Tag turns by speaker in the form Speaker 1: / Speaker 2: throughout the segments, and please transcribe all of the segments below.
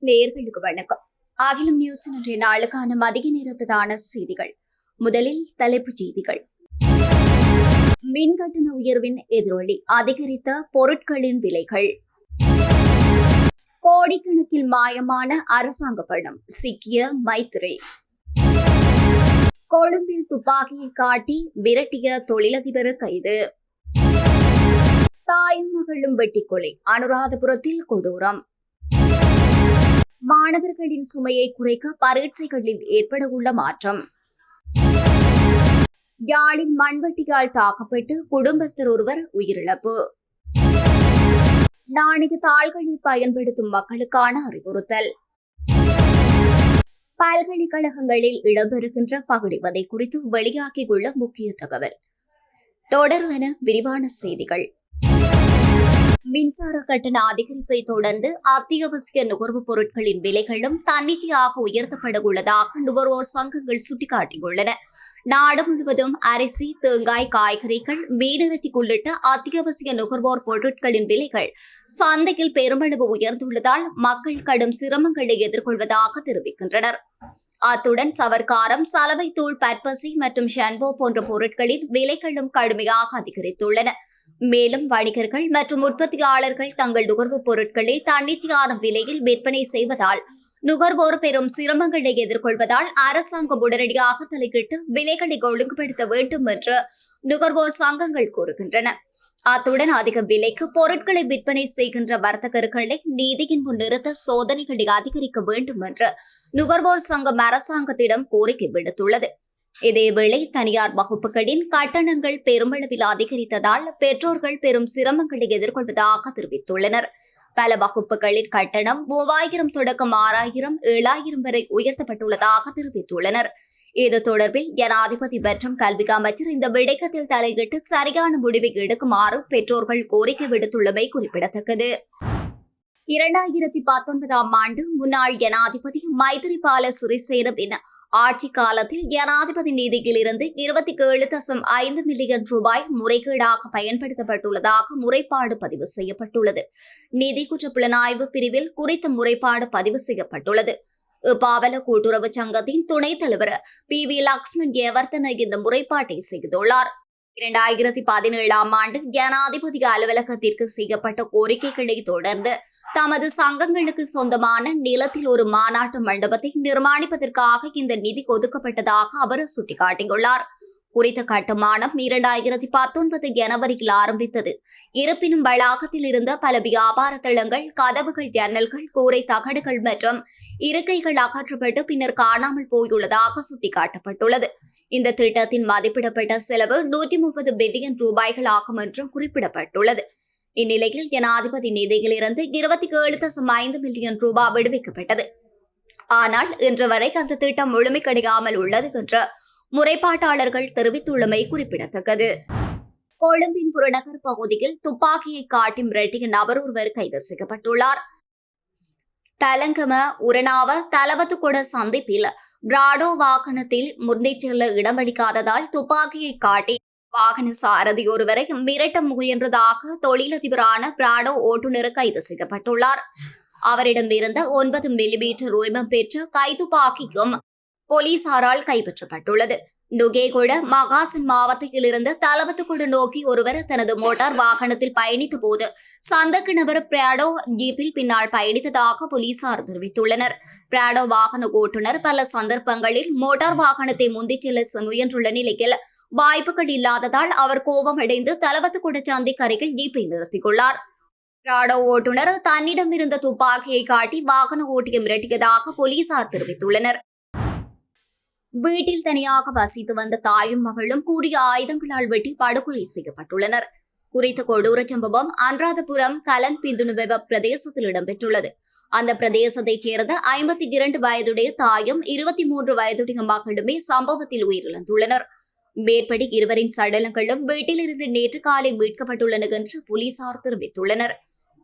Speaker 1: நேயர்களுக்கு வணக்கம். அகிலம் நியூஸ் இன்றைய நாளுக்கான மதிய நேர பிரதான செய்திகள். முதலில் தலைப்புச் செய்திகள். மின்கட்டண உயர்வின் எதிரொலி, அதிகரித்த பொருட்களின் விலைகள். கோடிக்கணக்கில் மாயமான அரசாங்க பணம், சிக்கிய மைத்திரி. கொழும்பில் துப்பாக்கியை காட்டி விரட்டிய தொழிலதிபர் கைது. தாயும் மகளும் வெட்டிக்கொலை, அனுராதபுரத்தில் கொடூரம். மாணவர்களின் சுமையை குறைக்க பரீட்சைகளில் ஏற்படவுள்ள மாற்றம். யாழில் மண்வெட்டியால் தாக்கப்பட்டு குடும்பஸ்தர் ஒருவர் உயிரிழப்பு. நாணய தாள்களை பயன்படுத்தும் மக்களுக்கான அறிவுறுத்தல். பல்கலைக்கழகங்களில் இடம்பெறுகின்ற பகுடிவதை குறித்து வெளியாகியுள்ள முக்கிய தகவல். தொடர்வென விரிவான செய்திகள். மின்சார கட்டண அதிகரிப்பை தொடர்ந்து அத்தியாவசிய நுகர்வுப் பொருட்களின் விலைகளும் தன்னிச்சையாக உயர்த்தப்பட உள்ளதாக நுகர்வோர் சங்கங்கள் சுட்டிக்காட்டியுள்ளன. நாடு முழுவதும் அரிசி, தேங்காய், காய்கறிகள், மீனிறைச்சி உள்ளிட்ட அத்தியாவசிய நுகர்வோர் பொருட்களின் விலைகள் சந்தையில் பெருமளவு உயர்ந்துள்ளதால் மக்கள் கடும் சிரமங்களை எதிர்கொள்வதாக தெரிவிக்கின்றனர். அத்துடன் சவர்க்காரம், சலவைத்தூள், பற்பசி மற்றும் ஷாம்போ போன்ற பொருட்களின் விலைகளும் கடுமையாக அதிகரித்துள்ளன. மேலும் வணிகர்கள் மற்றும் உற்பத்தியாளர்கள் தங்கள் நுகர்வுப் பொருட்களை தன்னிச்சையான விலையில் விற்பனை செய்வதால் நுகர்வோர் பெரும் சிரமங்களை எதிர்கொள்வதால் அரசாங்கம் உடனடியாக தலையிட்டு விலைகளை ஒழுங்குபடுத்த வேண்டும் என்று நுகர்வோர் சங்கங்கள் கூறுகின்றன. அத்துடன் அதிக விலைக்கு பொருட்களை விற்பனை செய்கின்ற வர்த்தகர்களை நீதியின் முன் நிறுத்த சோதனைகளை அதிகரிக்க வேண்டும் என்று நுகர்வோர் சங்கம் அரசாங்கத்திடம் கோரிக்கை விடுத்துள்ளது. இதேவேளை தனியார் வகுப்புகளின் கட்டணங்கள் பெருமளவில் அதிகரித்ததால் பெற்றோர்கள் பெரும் சிரமங்களை எதிர்கொள்வதாக தெரிவித்துள்ளனர். பல வகுப்புகளின் கட்டணம் 3000 தொடக்கம் 6000, 7000 வரை உயர்த்தப்பட்டுள்ளதாக தெரிவித்துள்ளனர். இது தொடர்பில் ஜனாதிபதி மற்றும் கல்வி அமைச்சர் இந்த விடயத்தில் தலையிட்டு சரியான முடிவை எடுக்குமாறு பெற்றோர்கள் கோரிக்கை விடுத்துள்ளமை குறிப்பிடத்தக்கது. 2019ஆம் ஆண்டு முன்னாள் ஜனாதிபதி மைத்திரிபால சிறிசேனவின் ஆட்சி காலத்தில் ஜனாதிபதி நிதியிலிருந்து 27.5 மில்லியன் ரூபாய் முறைகேடாக பயன்படுத்தப்பட்டுள்ளதாக முறைப்பாடு பதிவு செய்யப்பட்டுள்ளது. நிதி குற்றப்புலனாய்வு பிரிவில் குறித்த முறைப்பாடு பதிவு செய்யப்பட்டுள்ளது. பாவல கூட்டுறவு சங்கத்தின் துணைத் தலைவர் PV லக்ஷ்மன் ஜெயவர்தன இந்த முறைப்பாட்டை செய்துள்ளார். 2017ஆம் ஆண்டு ஜனாதிபதி அலுவலகத்திற்கு செய்யப்பட்ட கோரிக்கைகளை தொடர்ந்து தமது சங்கங்களுக்கு சொந்தமான நிலத்தில் ஒரு மாநாட்டு மண்டபத்தை நிர்மாணிப்பதற்காக இந்த நிதி ஒதுக்கப்பட்டதாக அவர் சுட்டிக்காட்டியுள்ளார். குறித்த கட்டுமானம் 2019 ஜனவரியில் ஆரம்பித்தது. இருப்பினும் வளாகத்தில் இருந்த பல வியாபார தளங்கள், கதவுகள், ஜன்னல்கள், கூரை தகடுகள் மற்றும் இருக்கைகள் அகற்றப்பட்டு பின்னர் காணாமல் போயுள்ளதாக சுட்டிக்காட்டப்பட்டுள்ளது. இந்த திட்டத்தின் மதிப்பிடப்பட்ட செலவு 130 பில்லியன் ரூபாய்கள் ஆகும் என்றும் குறிப்பிடப்பட்டுள்ளது. இந்நிலையில் ஜனாதிபதி நிதியிலிருந்து 27.5 மில்லியன் ரூபாய் விடுவிக்கப்பட்டது. ஆனால் இன்று வரை அந்த திட்டம் முழுமையடையாமல் உள்ளது என்று முறைப்பாட்டாளர்கள் தெரிவித்துள்ளமை குறிப்பிடத்தக்கது. கொழும்பின் புறநகர் பகுதியில் துப்பாக்கியை காட்டி மிரட்டிய நபர் ஒருவர் கைது செய்யப்பட்டுள்ளார். தலங்கம உரணாவ தலவத்துக்கூட சந்திப்பில் பிராடோ வாகனத்தில் முந்திச் செல்ல இடமளிக்காததால் துப்பாக்கியை காட்டி வாகன சாரதி ஒருவரை மிரட்ட முயன்றதாக தொழிலதிபரான பிராடோ ஓட்டுநர் கைது செய்யப்பட்டுள்ளார். அவரிடமிருந்த 9 மில்லிமீட்டர் உரிமம் பெற்ற கைத்துப்பாக்கியும் போலீசாரால் கைப்பற்றப்பட்டுள்ளது. நுகேகுட மகாசன் மாவட்டத்திலிருந்து தலவத்துக்குடு நோக்கி ஒருவர் தனது மோட்டார் வாகனத்தில் பயணித்த போது சந்தக்கு நபர் பிராடோ ஜீப்பில் பின்னால் பயணித்ததாக போலீசார் தெரிவித்துள்ளனர். பிராடோ வாகன ஓட்டுநர் பல சந்தர்ப்பங்களில் மோட்டார் வாகனத்தை முந்திச் செல்ல முயன்றுள்ள நிலையில் வாய்ப்புகள் இல்லாததால் அவர் கோபமடைந்து தலவத்துக்குட சந்திக்கு அருகில் ஜீப்பை நிறுத்தியுள்ளார். பிராடோ ஓட்டுநர் தன்னிடம் இருந்த துப்பாக்கியை காட்டி வாகன ஓட்டியை மிரட்டியதாக போலீசார் தெரிவித்துள்ளனர். வீட்டில் தனியாக வசித்து வந்த தாயும் மகளும் கூறிய ஆயுதங்களால் வெட்டி படுகொலை செய்யப்பட்டுள்ளனர். குறித்த கொடூர சம்பவம் அனுராதபுரம் கலன் பிந்துணுவெவ பிரதேசத்தில் இடம்பெற்றுள்ளது. அந்த பிரதேசத்தைச் சேர்ந்த 52 வயதுடைய தாயும் 23 வயதுடைய மகளுமே சம்பவத்தில் உயிரிழந்துள்ளனர். மேற்படி இருவரின் சடலங்களும் வீட்டிலிருந்து நேற்று காலை மீட்கப்பட்டுள்ளன என்று போலீசார் தெரிவித்துள்ளனர்.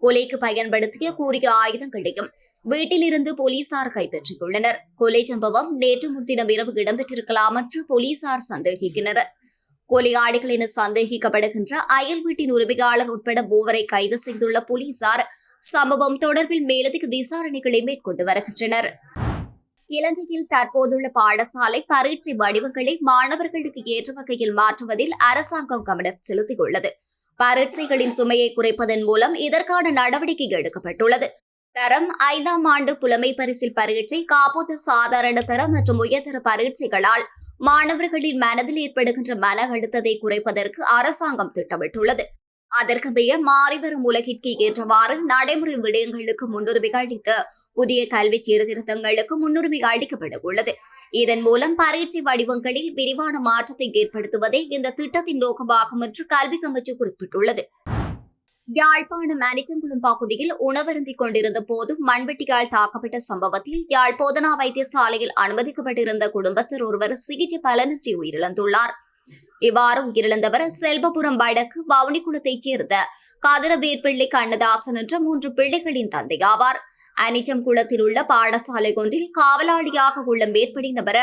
Speaker 1: கொலைக்கு பயன்படுத்திய கூறிய ஆயுதங்களையும் வீட்டிலிருந்து போலீசார் கைப்பற்றியுள்ளனர். கொலை சம்பவம் நேற்று முன்தினம் இரவு இடம்பெற்றிருக்கலாம் என்று போலீசார் சந்தேகிக்கின்றனர். கொலையாளிகள் என சந்தேகிக்கப்படுகின்ற அயல் வீட்டின் உரிமையாளர் உட்பட 3 கைது செய்துள்ள போலீசார் சம்பவம் தொடர்பில் மேலதிக விசாரணைகளை மேற்கொண்டு வருகின்றனர். இலங்கையில் தற்போதுள்ள பாடசாலை பரீட்சை வடிவங்களை மாணவர்களுக்கு ஏற்ற வகையில் மாற்றுவதில் அரசாங்கம் கவனம் செலுத்தியுள்ளது. பரீட்சைகளின் சுமையை குறைப்பதன் மூலம் இதற்கான நடவடிக்கை எடுக்கப்பட்டுள்ளது. தரம் 5ஆம் ஆண்டு புலமை பரிசில் பரீட்சை, காப்போது சாதாரண தரம் மற்றும் உயர்தர பரீட்சைகளால் மாணவர்களின் மனதில் ஏற்படுகின்ற மன அழுத்தத்தை குறைப்பதற்கு அரசாங்கம் திட்டமிட்டுள்ளது. அதற்கமைய மாறிவரும் உலகிற்கு ஏற்றவாறு நடைமுறை விடயங்களுக்கு முன்னுரிமை அளித்து புதிய கல்வி சீர்திருத்தங்களுக்கு முன்னுரிமை அளிக்கப்பட உள்ளது. இதன் மூலம் பரீட்சை வடிவங்களில் விரிவான மாற்றத்தை ஏற்படுத்துவதே இந்த திட்டத்தின் நோக்கமாகும் என்று கல்வி அமைச்சு குறிப்பிட்டுள்ளது. யாழ்ப்பாணம் அனிச்சங்குளம் பகுதியில் உணவருந்திக் கொண்டிருந்த போது மண்வெட்டியால் தாக்கப்பட்ட சம்பவத்தில் யாழ் போதனா வைத்தியசாலையில் அனுமதிக்கப்பட்டிருந்த குடும்பஸ்தர் ஒருவர் சிகிச்சை பலனின்றி உயிரிழந்துள்ளார். இவ்வாறு உயிரிழந்தவர் செல்வபுரம் வடக்கு வவுனிக்குளத்தைச் சேர்ந்த கதிரவேற்பிள்ளை கண்ணதாசன் என்ற 3 பிள்ளைகளின் தந்தையாவார். அனிச்சங்குளத்தில் உள்ள பாடசாலை ஒன்றில் காவலாளியாக உள்ள மேற்படி நபர்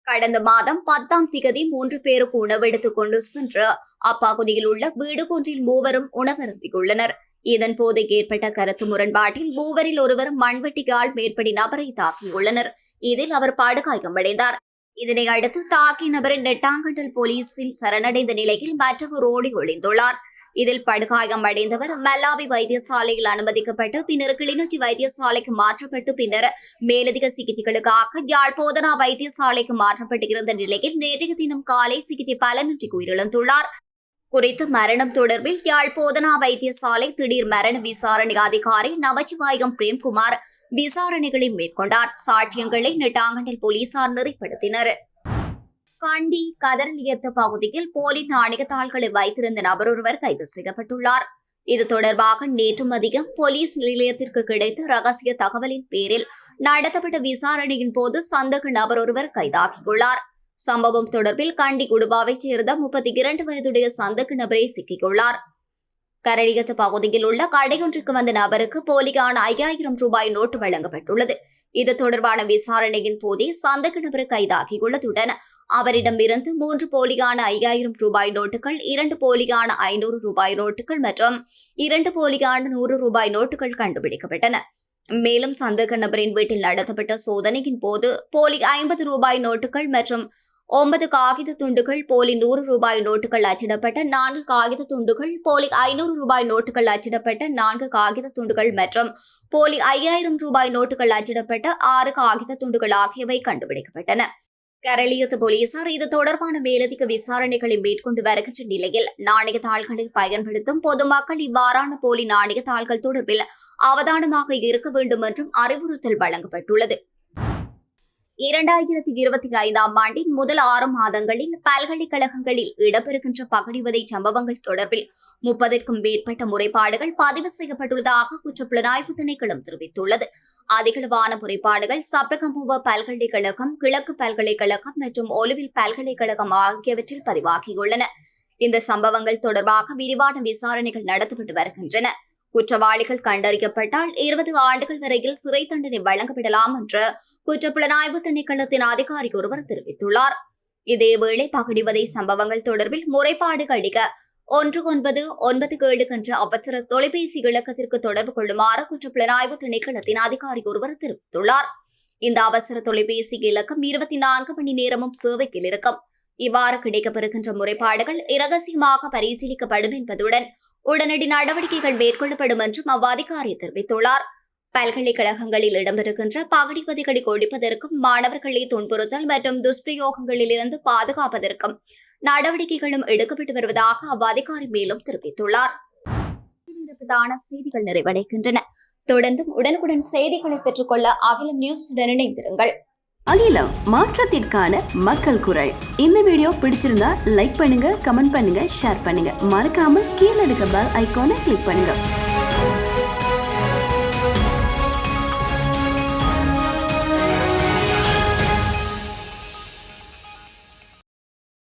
Speaker 1: கடந்த மாதம் 10ஆம் திகதி 3 பேருக்கு உணவெடுத்துக் கொண்டு சென்று அப்பகுதியில் உள்ள வீடு ஒன்றில் மூவரும் உணவருந்தியுள்ளனர். இதன் போது ஏற்பட்ட கருத்து முரண்பாட்டில் மூவரில் ஒருவர் மண்வெட்டியால் மேற்படி நபரை தாக்கியுள்ளனர். இதில் அவர் படுகாயமடைந்தார். இதனை அடுத்து தாக்கிய நபரின் நெட்டாங்கண்டல் போலீசில் சரணடைந்த நிலையில் மற்றவர் ஓடி ஒளிந்துள்ளார். இதில் படுகாயம் அடைந்தவர் மல்லாவி வைத்தியசாலையில் அனுமதிக்கப்பட்டு பின்னர் கிளிநொச்சி வைத்தியசாலைக்கு மாற்றப்பட்டு பின்னர் மேலதிக சிகிச்சைகளுக்காக யாழ் போதனா வைத்தியசாலைக்கு மாற்றப்பட்டிருந்த நிலையில் நேற்றைய தினம் காலை சிகிச்சை பலனின்றி உயிரிழந்துள்ளார். குறித்த மரணம் தொடர்பில் யாழ் போதனா வைத்தியசாலை திடீர் மரண விசாரணை அதிகாரி நமச்சிவாயம் பிரேம்குமார் விசாரணைகளை மேற்கொண்டார். சாட்சியங்களை நெட்டாங்கண்டல் போலீசார் நெறிப்படுத்தினர். கண்டி கதரலியத்த பகுதியில் போலி நாணயத்தாள்களை வைத்திருந்த நபரொருவர் கைது செய்யப்பட்டுள்ளார். இது தொடர்பாக நேற்று மதியம் போலீஸ் நிலையத்திற்கு கிடைத்த ரகசிய தகவலின் பேரில் நடத்தப்பட்ட விசாரணையின் போது சந்தேக நபரொருவர் கைதாகியுள்ளார். சம்பவம் தொடர்பில் கண்டி குடுபாவைச் சேர்ந்த 32 வயதுடைய சந்தேக நபரை சிக்கியுள்ளார். கரடியத்து பகுதியில் உள்ள கடையொன்றுக்கு வந்த நபருக்கு போலியான 5000 ரூபாய் நோட்டு வழங்கப்பட்டுள்ளது. இது தொடர்பான விசாரணையின் போதே சந்தேக நபர் கைதாகியுள்ளதுடன் அவரிடமிருந்து 3 போலியான 5000 ரூபாய் நோட்டுகள், 2 போலியான 500 ரூபாய் நோட்டுகள் மற்றும் 2 போலியான 100 ரூபாய் நோட்டுகள் கண்டுபிடிக்கப்பட்டன. மேலும் சந்தேக நபரின் வீட்டில் நடத்தப்பட்ட சோதனையின் போது போலி 50 ரூபாய் நோட்டுகள் மற்றும் 9 காகித துண்டுகள், போலி 100 ரூபாய் நோட்டுகள் அச்சிடப்பட்ட 4 காகித துண்டுகள், போலி 500 ரூபாய் நோட்டுகள் அச்சிடப்பட்ட 4 காகித துண்டுகள் மற்றும் போலி 5000 ரூபாய் நோட்டுகள் அச்சிடப்பட்ட 6 காகித துண்டுகள் ஆகியவை கண்டுபிடிக்கப்பட்டன. கரளியத்து போலீசார் இது தொடர்பான மேலதிக விசாரணைகளை மேற்கொண்டு வருகின்ற நிலையில் நாணயத்தாள்களை பயன்படுத்தும் பொதுமக்கள் இவ்வாறான போலி நாணயத்தாள்கள் தொடர்பில் அவதானமாக இருக்க வேண்டும் என்றும் அறிவுறுத்தல் வழங்கப்பட்டுள்ளது. 2025ஆம் ஆண்டின் முதல் 6 மாதங்களில் பல்கலைக்கழகங்களில் இடம்பெறுகின்ற பகடிவதை சம்பவங்கள் தொடர்பில் 30க்கும் மேற்பட்ட முறைப்பாடுகள் பதிவு செய்யப்பட்டுள்ளதாக குற்றப்புலனாய்வு திணைக்களம் தெரிவித்துள்ளது. அதிகளவான முறைப்பாடுகள் சப்ரகமுவ பல்கலைக்கழகம், கிழக்கு பல்கலைக்கழகம் மற்றும் ஒலுவில் பல்கலைக்கழகம் ஆகியவற்றில் பதிவாகியுள்ளன. இந்த சம்பவங்கள் தொடர்பாக விரிவான விசாரணைகள் நடத்தப்பட்டு வருகின்றன. குற்றவாளிகள் கண்டறியப்பட்டால் 20 ஆண்டுகள் வரையில் சிறை தண்டனை வழங்கப்படலாம் என்று குற்றப்புலனாய்வு திணைக்களத்தின் அதிகாரி ஒருவர் தெரிவித்துள்ளார். இதேவேளை பகடிவதை சம்பவங்கள் தொடர்பில் முறைப்பாடு அளிக்க 1997 என்ற அவசர தொலைபேசி இலக்கத்திற்கு தொடர்பு கொள்ளுமாறு குற்றப்புலனாய்வு திணைக்களத்தின் அதிகாரி ஒருவர் தெரிவித்துள்ளார். இந்த அவசர தொலைபேசி இலக்கம் 24 மணி நேரமும் சேவையில் இருக்கும். இவ்வாறு கிடைக்கப்பெறுகின்ற முறைப்பாடுகள் இரகசியமாக பரிசீலிக்கப்படும் என்பதுடன் உடனடி நடவடிக்கைகள் மேற்கொள்ளப்படும் என்றும் அவ்வாதிகாரி தெரிவித்துள்ளார். பல்கலைக்கழகங்களில் இடம்பெறுகின்ற பகடிவதைகளை ஒழிப்பதற்கும் மாணவர்களை துன்புறுத்தல் மற்றும் துஷ்பிரயோகங்களிலிருந்து பாதுகாப்பதற்கும் நடவடிக்கைகளும் எடுக்கப்பட்டு வருவதாக அவ்வாதிகாரி மேலும் தெரிவித்துள்ளார். செய்திகள் நிறைவடைகின்றன. தொடர்ந்தும் உடனுக்குடன் செய்திகளை பெற்றுக்கொள்ள அகிலம் நியூஸுடன் இணைந்திருங்கள்.
Speaker 2: அகிலம், மாற்றத்திற்கான மக்கள் குரல். இந்த வீடியோ பிடிச்சிருந்தா லைக் பண்ணுங்க, கமெண்ட் பண்ணுங்க, ஷேர் பண்ணுங்க. மறக்காம கீழே இருக்க பெல் ஐகானை கிளிக் பண்ணுங்க.